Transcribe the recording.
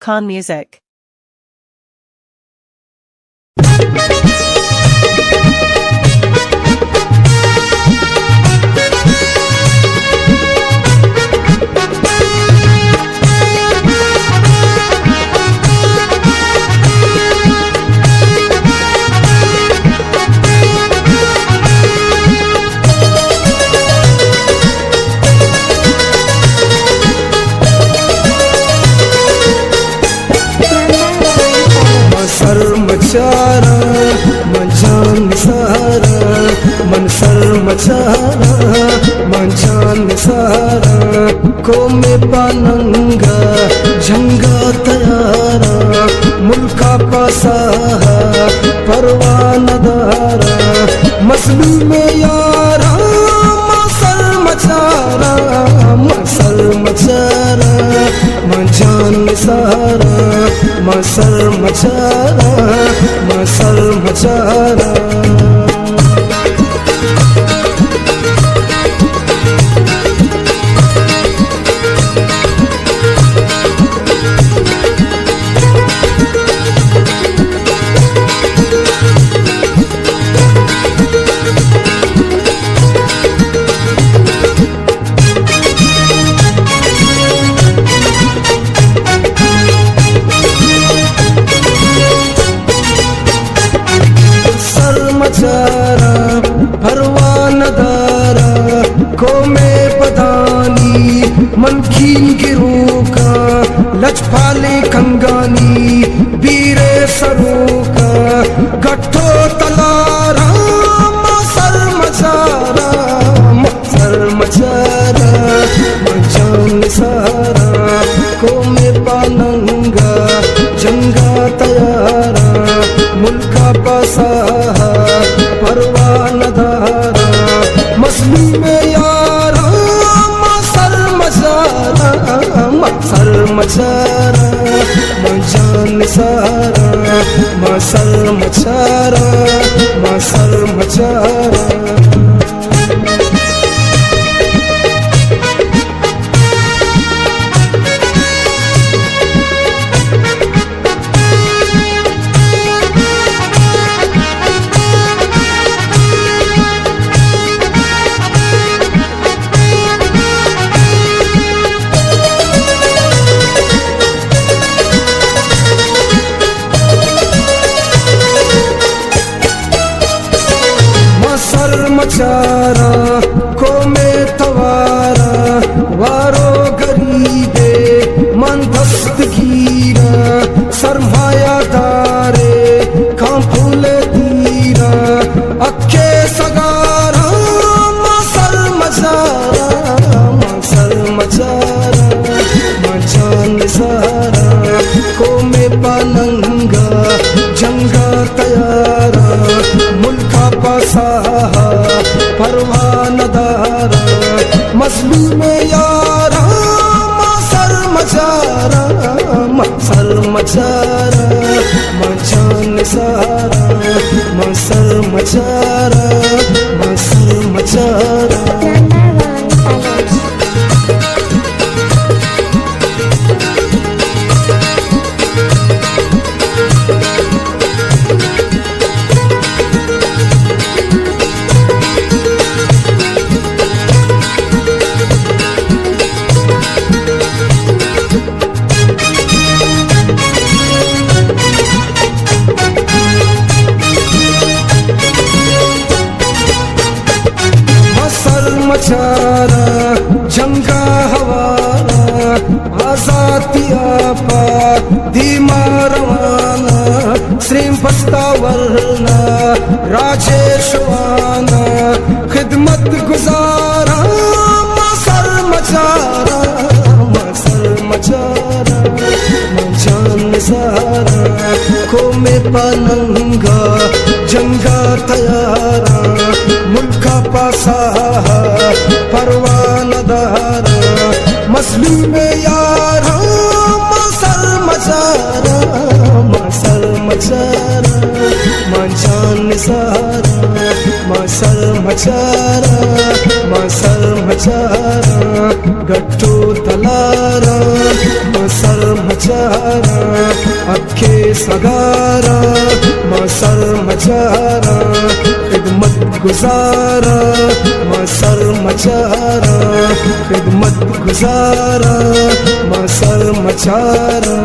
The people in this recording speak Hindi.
Khan Music. मचारा मंचान सारा मन सर मचारा मंचान सारा को में पानंगा झंगा तयारा मुल्का पासा परवाना दारा मसलू में यारा मसर मचारा मंचान सारा मसर मचारा परवाना दारा को में पदानी मनखीन गिरू का लचपाले कंगानी बीरे सरू का गठो तलारा मसर मचारा मंचान सारा को में पानंगा जंगा तयारा मुल्का पासा परवाना दारा मसलू में यारा मसर मचारा मंचान सारा मसर मचारा मचारा को में तवारा वारो गरीबे मन दस्तगीरा सरमाया दारे खां फूले तीरा अखे सगारा मसर मचारा मंचान सारा को में पानंगा जंगा तयारा मुल्का पासा परवाना दारा मसलू में यारा मसर मचारा मंचान सारा मसर मचारा मचारा जंगा हवारा आजातिया पा धीमा रवाना श्रीम पस्तावरना राजेशवाना खिदमत गुजारा मसर मचारा मंचान सारा को में पानंगा जंगा तयारा मुल्का पासा परवाना दारा मसलू में यारा मसर मचारा मंचान सारा मसर मचारा गट्टू तलारा मसर मचारा मचारा अखे सगारा मसर मचारा खिदमत गुजारा मसर मचारा खिदमत गुजारा मसर मचारा